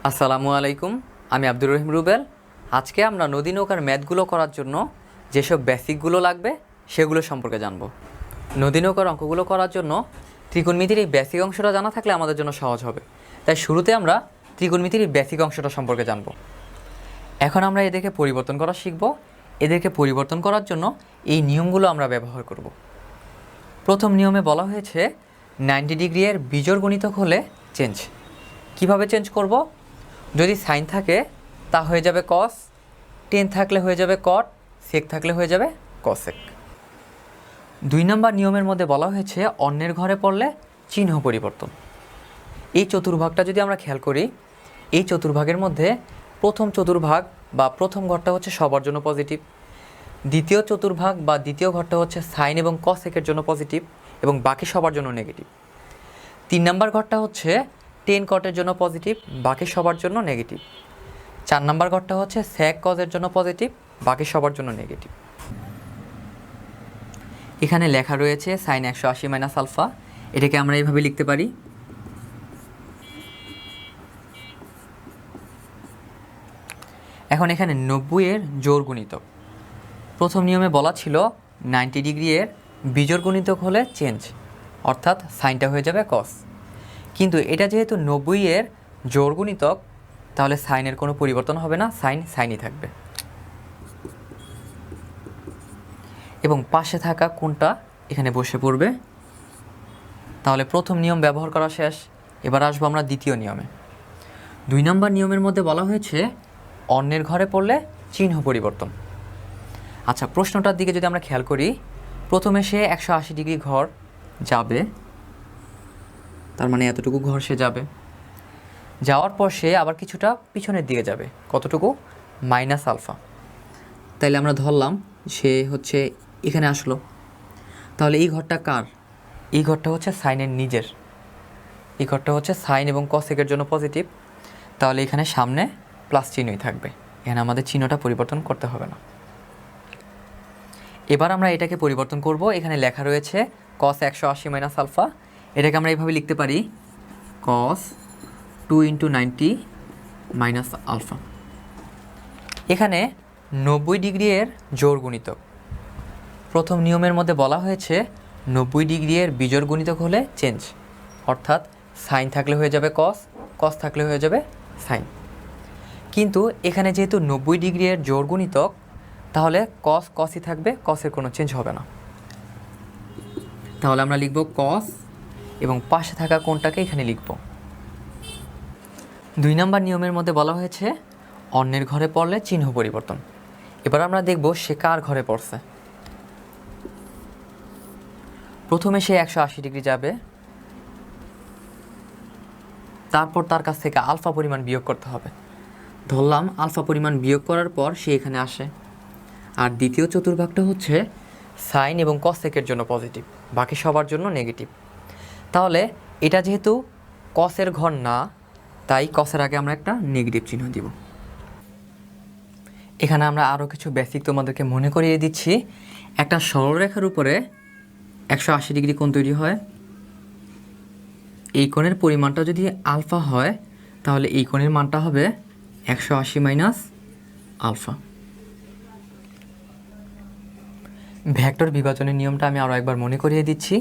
আসসালামু আলাইকুম, আমি আব্দুর রহিম রুবেল। আজকে আমরা নদী নৌকার ম্যাথগুলো করার জন্য যেসব বেসিকগুলো লাগবে সেগুলো সম্পর্কে জানব। নদী নৌকার অঙ্কগুলো করার জন্য ত্রিকোণমিতির এই বেসিক অংশটা জানা থাকলে আমাদের জন্য সহজ হবে। তাই শুরুতে আমরা ত্রিকোণমিতির এই বেসিক অংশটা সম্পর্কে জানব। এখন আমরা এদেরকে পরিবর্তন করা শিখব। এদেরকে পরিবর্তন করার জন্য এই নিয়মগুলো আমরা ব্যবহার করব। প্রথম নিয়মে বলা হয়েছে 90 ডিগ্রি এর বিজোড় গুণিতক হলে চেঞ্জ। কিভাবে চেঞ্জ করব? যদি সাইন থাকে তা হয়ে যাবে কস, টেন থাকলে হয়ে যাবে কট, সেক থাকলে হয়ে যাবে কসেক। 2 নম্বর নিয়মের মধ্যে বলা হয়েছে অন্যের ঘরে পড়লে চিহ্ন পরিবর্তন। এই চতুর্ভাগটা যদি আমরা খেয়াল করি, এই চতুর্ভাগের মধ্যে প্রথম চতুর্ভাগ বা প্রথম ঘরটা হচ্ছে সবার জন্য পজিটিভ, দ্বিতীয় চতুর্ভাগ বা দ্বিতীয় ঘরটা হচ্ছে সাইন এবং কসেকের জন্য পজিটিভ এবং বাকি সবার জন্য নেগেটিভ। 3 নম্বর ঘরটা হচ্ছে টেন কটের জন্য পজিটিভ, বাকি সবার জন্য নেগেটিভ। 4 নম্বর ঘরটা হচ্ছে সেক কজের জন্য পজিটিভ, বাকি সবার জন্য নেগেটিভ। এখানে লেখা রয়েছে সাইন 180 মাইনাস আলফা। এটাকে আমরা এইভাবে লিখতে পারি, এখন এখানে 90 এর জোড় গুণিতক। প্রথম নিয়মে বলা ছিল 90 ডিগ্রি এর বিজোড় গুণিতক হলে চেঞ্জ, অর্থাৎ সাইনটা হয়ে যাবে কস। কিন্তু এটা যেহেতু 90 এর জোড় গুণিতক, তাহলে সাইনের কোনো পরিবর্তন হবে না, সাইন সাইনই থাকবে। এবং পাশে থাকা কোণটা এখানে বসে পড়বে। তাহলে প্রথম নিয়ম ব্যবহার করা শেষ। এবার আসবো আমরা দ্বিতীয় নিয়মে। 2 নম্বর নিয়মের মধ্যে বলা হয়েছে অন্যের ঘরে পড়লে চিহ্ন পরিবর্তন। আচ্ছা, প্রশ্নটার দিকে যদি আমরা খেয়াল করি, প্রথমে সে 180 ডিগ্রি ঘর যাবে, তার মানে এতটুকু ঘর সে যাবে। যাওয়ার পর সে আবার কিছুটা পিছনের দিকে যাবে, কতটুকু? Minus alpha. তাইলে আমরা ধরলাম সে হচ্ছে এখানে আসলো। তাহলে এই ঘরটা কার? এই ঘরটা হচ্ছে সাইনের নিজের। এই ঘরটা হচ্ছে সাইন এবং কসেকের জন্য পজিটিভ। তাহলে এখানে সামনে প্লাস চিহ্নই থাকবে, এখানে আমাদের চিহ্নটা পরিবর্তন করতে হবে না। এবার আমরা এটাকে পরিবর্তন করব। এখানে লেখা রয়েছে কস 180 মাইনাস আলফা। এটাকে আমরা এইভাবে লিখতে পারি, কস 2 × 90 মাইনাস আলফা। এখানে 90 ডিগ্রি এর জোড় গুণিতক। প্রথম নিয়মের মধ্যে বলা হয়েছে 90 ডিগ্রি এর বিজোড় গুণিতক হলে চেঞ্জ, অর্থাৎ সাইন থাকলে হয়ে যাবে কস, কস থাকলে হয়ে যাবে সাইন। কিন্তু এখানে যেহেতু 90 ডিগ্রি এর জোড় গুণিতক, তাহলে কস কসই থাকবে, কসের কোনো চেঞ্জ হবে না। তাহলে আমরা লিখব কস এবং পাশে থাকা কোণটাকে এখানে লিখব। 2 নম্বর নিয়মের মধ্যে বলা হয়েছে অন্যের ঘরে পড়লে চিহ্ন পরিবর্তন। এবার আমরা দেখব সে কার ঘরে পড়ছে। প্রথমে সে 180 ডিগ্রি যাবে, তারপর তার কাছ থেকে আলফা পরিমাণ বিয়োগ করতে হবে। ধরলাম আলফা পরিমাণ বিয়োগ করার পর সে এখানে আসে। আর দ্বিতীয় চতুর্ভাগটা হচ্ছে সাইন এবং কসেকের জন্য পজিটিভ, বাকি সবার জন্য নেগেটিভ। তাহলে এটা যেহেতু কসের ঘর না, তাই কসের আগে আমরা একটা নেগেটিভ চিহ্ন দিব। এখানে আমরা আরও কিছু বেসিক তোমাদেরকে মনে করিয়ে দিচ্ছি। একটা সরলরেখার উপরে 180 ডিগ্রি কোণ তৈরি হয়। এই কোণের পরিমাণটা যদি আলফা হয়, তাহলে এই কোণের মানটা হবে 180 মাইনাস আলফা। ভেক্টর বিভাজনের নিয়মটা আমি আরও একবার মনে করিয়ে দিচ্ছি।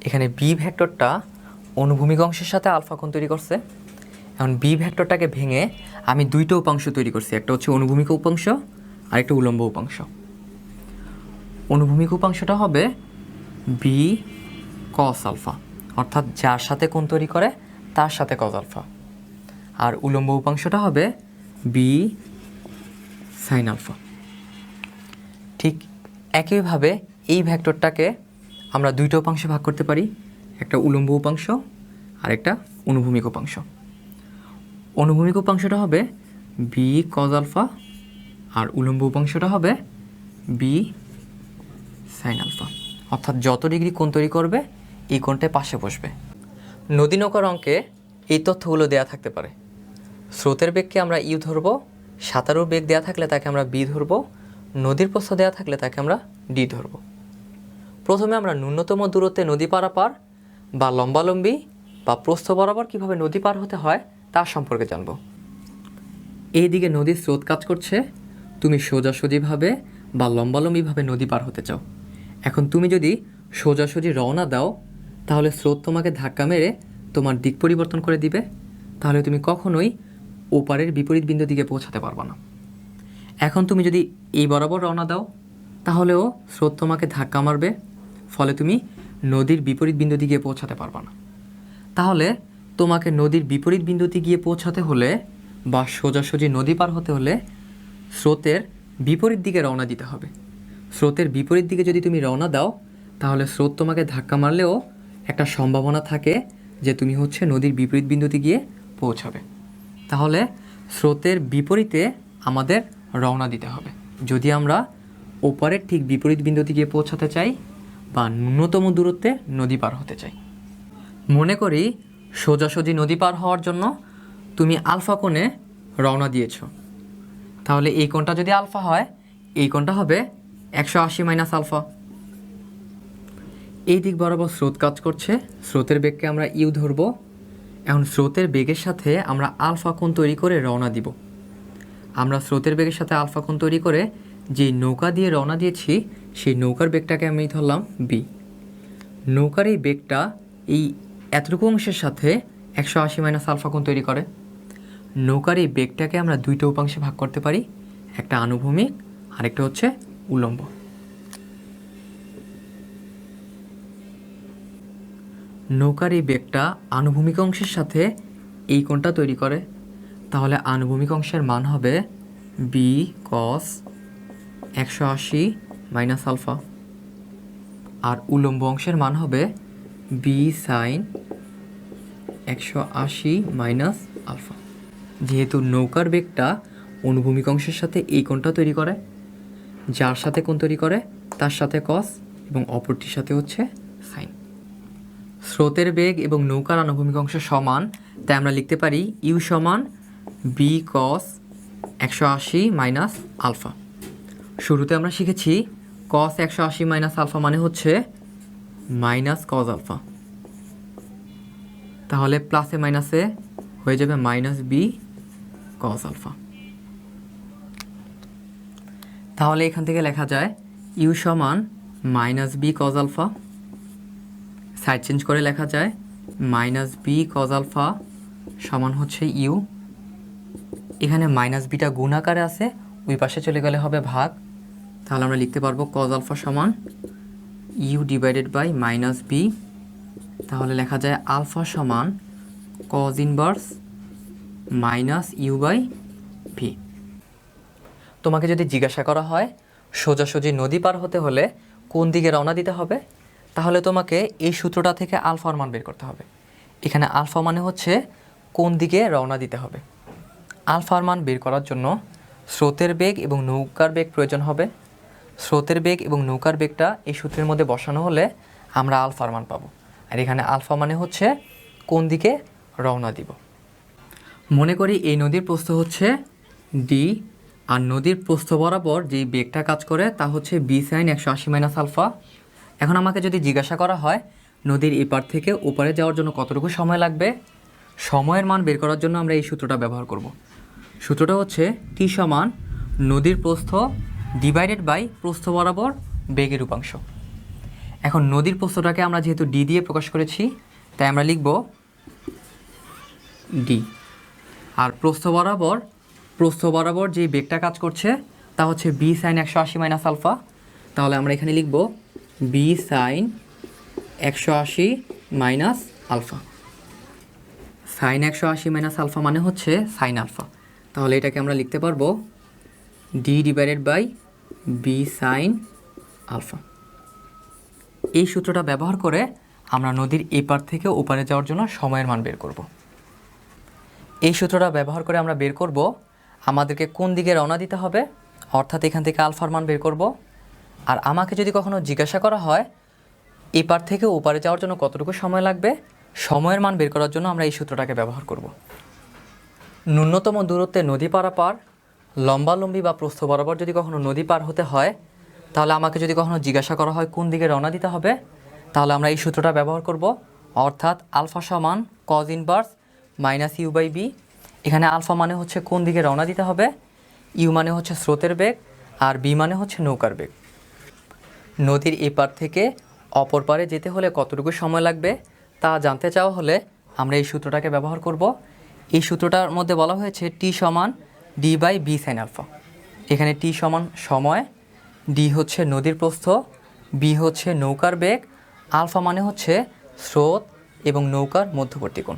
এখানে বি ভেক্টরটা অনুভূমিক অংশের সাথে আলফা কোণ তৈরি করছে। এখন বি ভেক্টরটাকে ভেঙে আমি দুইটা উপাংশ তৈরি করছি, একটা হচ্ছে অনুভূমিক উপাংশ আর একটা উলম্ব উপাংশ। অনুভূমিক উপাংশটা হবে বি কস আলফা, অর্থাৎ যার সাথে কোণ তৈরি করে তার সাথে কস আলফা। আর উলম্ব উপাংশটা হবে বি সাইন আলফা। ঠিক একইভাবে এই ভেক্টরটাকে আমরা দুইটা উপাংশে ভাগ করতে পারি, একটা উলম্ব উপাংশ আর একটা অনুভূমিক উপাংশ। অনুভূমিক উপাংশটা হবে বি কজ আলফা আর উলম্ব উপাংশটা হবে বি সাইন আলফা। অর্থাৎ যত ডিগ্রি কোণ তৈরি করবে এই কোণটায় পাশে বসবে। নদী নৌকার অঙ্কে এই তথ্যগুলো দেয়া থাকতে পারে। স্রোতের বেগকে আমরা ইউ ধরব, সাঁতারুর বেগ দেয়া থাকলে তাকে আমরা বি ধরব, নদীর প্রস্থ দেওয়া থাকলে তাকে আমরা ডি ধরব। প্রথমে আমরা ন্যূনতম দূরত্বে নদী পারাপার বা লম্বালম্বি বা প্রস্থ বরাবর কীভাবে নদী পার হতে হয় তার সম্পর্কে জানব। এইদিকে নদীর স্রোত কাজ করছে, তুমি সোজাসুজিভাবে বা লম্বালম্বিভাবে নদী পার হতে চাও। এখন তুমি যদি সোজাসুজি রওনা দাও তাহলে স্রোত তোমাকে ধাক্কা মেরে তোমার দিক পরিবর্তন করে দিবে, তাহলে তুমি কখনোই ওপারের বিপরীত বিন্দু দিকে পৌঁছাতে পারবে না। এখন তুমি যদি এই বরাবর রওনা দাও তাহলেও স্রোত তোমাকে ধাক্কা মারবে, ফলে তুমি নদীর বিপরীত বিন্দু দিকে পৌঁছাতে পারবে না। তাহলে তোমাকে নদীর বিপরীত বিন্দুতে গিয়ে পৌঁছাতে হলে বা সোজাসুজি নদী পার হতে হলে স্রোতের বিপরীত দিকে রওনা দিতে হবে। স্রোতের বিপরীত দিকে যদি তুমি রওনা দাও তাহলে স্রোত তোমাকে ধাক্কা মারলেও একটা সম্ভাবনা থাকে যে তুমি হচ্ছে নদীর বিপরীত বিন্দুতে গিয়ে পৌঁছাবে। তাহলে স্রোতের বিপরীতে আমাদের রওনা দিতে হবে যদি আমরা ওপারের ঠিক বিপরীত বিন্দুতে গিয়ে পৌঁছাতে চাই বা ন্যূনতম দূরত্বে নদী পার হতে চাই। মনে করি সোজাসুজি নদী পার হওয়ার জন্য তুমি আলফা কোণে রওনা দিয়েছ, তাহলে এই কোণটা যদি আলফা হয় এই কোণটা হবে 180 মাইনাস আলফা। এই দিক বরাবর স্রোত কাজ করছে, স্রোতের বেগকে আমরা ইউ ধরব। এখন স্রোতের বেগের সাথে আমরা আলফা কোণ তৈরি করে রওনা দিব। আমরা স্রোতের বেগের সাথে আলফা কোণ তৈরি করে যে নৌকা দিয়ে রওনা দিয়েছি সেই নৌকার বেগটাকে আমি ধরলাম বি। নৌকার এই বেগটা এই এতটুকু অংশের সাথে 180 মাইনাস আলফা কোণ তৈরি করে। নৌকার এই বেগটাকে আমরা দুইটা উপাংশে ভাগ করতে পারি, একটা আনুভূমিক আরেকটা হচ্ছে উল্লম্ব। নৌকার এই বেগটা আনুভূমিক অংশের সাথে এই কোণটা তৈরি করে, তাহলে আনুভূমিক অংশের মান হবে বি কস 180 মাইনাস আলফা, আর উল্লম্ব অংশের মান হবে বি সাইন 180 মাইনাস আলফা। যেহেতু নৌকার বেগটা অনুভূমিক অংশের সাথে এই কোণটা তৈরি করে, যার সাথে কোণ তৈরি করে তার সাথে কস এবং অপরটির সাথে হচ্ছে সাইন। স্রোতের বেগ এবং নৌকার আনুভূমিক অংশ সমান, তাই আমরা লিখতে পারি ইউ সমান বি কস 180 মাইনাস আলফা। শুরুতে আমরা শিখেছি কস 180 মাইনাস আলফা মানে হচ্ছে মাইনাস কস আলফা, তাহলে প্লাসে মাইনাসে হয়ে যাবে মাইনাস বি কস আলফা। তাহলে এখান থেকে লেখা যায় ইউ সমান minus B cos alpha, side change করে লেখা যায় মাইনাস বি কস আলফা সমান হচ্ছে ইউ। এখানে মাইনাস বিটা গুণ আকারে আছে, ওই পাশে চলে গেলে হবে ভাগ, তাহলে আমরা লিখতে পারবো কস আলফা সমান U divided by minus B. তাহলে লেখা যায় আলফা সমান cos inverse minus U by V. তোমাকে যদি জিজ্ঞাসা করা হয় সোজাসুজি নদী পার হতে হলে কোন দিকে রওনা দিতে হবে, তাহলে তোমাকে এই সূত্রটা থেকে আলফার মান বের করতে হবে। এখানে আলফা মানে হচ্ছে কোন দিকে রওনা দিতে হবে। আলফার মান বের করার জন্য স্রোতের বেগ এবং নৌকার বেগ প্রয়োজন হবে। স্রোতের বেগ এবং নৌকার বেগটা এই সূত্রের মধ্যে বসানো হলে আমরা আলফার মান পাবো, আর এখানে আলফা মানে হচ্ছে কোন দিকে রওনা দিব। মনে করি এই নদীর প্রস্থ হচ্ছে ডি, আর নদীর প্রস্থ বরাবর যেই বেগটা কাজ করে তা হচ্ছে বি সাইন 180 মাইনাস আলফা। এখন আমাকে যদি জিজ্ঞাসা করা হয় নদীর এপার থেকে ওপারে যাওয়ার জন্য কতটুকু সময় লাগবে, সময়ের মান বের করার জন্য আমরা এই সূত্রটা ব্যবহার করব। সূত্রটা হচ্ছে টি সমান নদীর প্রস্থ ডিভাইডেড বাই প্রস্থ বরাবর বেগের উপাংশ। এখন নদীর প্রস্থটাকে আমরা যেহেতু ডি দিয়ে প্রকাশ করেছি তাই আমরা লিখব ডি, আর প্রস্থ বরাবর যে বেগটা কাজ করছে তা হচ্ছে বি সাইন 180 মাইনাস আলফা। তাহলে আমরা এখানে লিখব B sine 180 minus alpha. Sine 180 minus alpha মানে হচ্ছে সাইন আলফা, তাহলে এটাকে আমরা লিখতে পারবো D divided by B sine alpha. এই সূত্রটা ব্যবহার করে আমরা নদীর এপার থেকে ওপারে যাওয়ার জন্য সময়ের মান বের করব। এই সূত্রটা ব্যবহার করে আমরা বের করব আমাদেরকে কোন দিকে রওনা দিতে হবে, অর্থাৎ এখান থেকে আলফার মান বের করব। আর আমাকে যদি কখনো জিজ্ঞাসা করা হয় এপার থেকে ওপারে যাওয়ার জন্য কতটুকু সময় লাগবে, সময়ের মান বের করার জন্য আমরা এই সূত্রটাকে ব্যবহার করব। ন্যূনতম দূরত্বে নদী পারাপার লম্বালম্বি বা প্রস্থ বরাবর যদি কখনো নদী পার হতে হয়, তাহলে আমাকে যদি কখনো জিজ্ঞাসা করা হয় কোন দিকে রওনা দিতে হবে, তাহলে আমরা এই সূত্রটা ব্যবহার করব, অর্থাৎ আলফা সমান cos inverse minus U by B. এখানে আলফা মানে হচ্ছে কোন দিকে রওনা দিতে হবে, ইউ মানে হচ্ছে স্রোতের বেগ, আর বি মানে হচ্ছে নৌকার বেগ। নদীর এপার থেকে অপর পারে যেতে হলে কতটুকু সময় লাগবে তা জানতে চাওয়া হলে আমরা এই সূত্রটাকে ব্যবহার করব। এই সূত্রটার মধ্যে বলা হয়েছে টি সমান D by B sine alpha. এখানে টি সমান সময়, ডি হচ্ছে নদীর প্রস্থ, বি হচ্ছে নৌকার বেগ, আলফা মানে হচ্ছে স্রোত এবং নৌকার মধ্যবর্তী কোণ।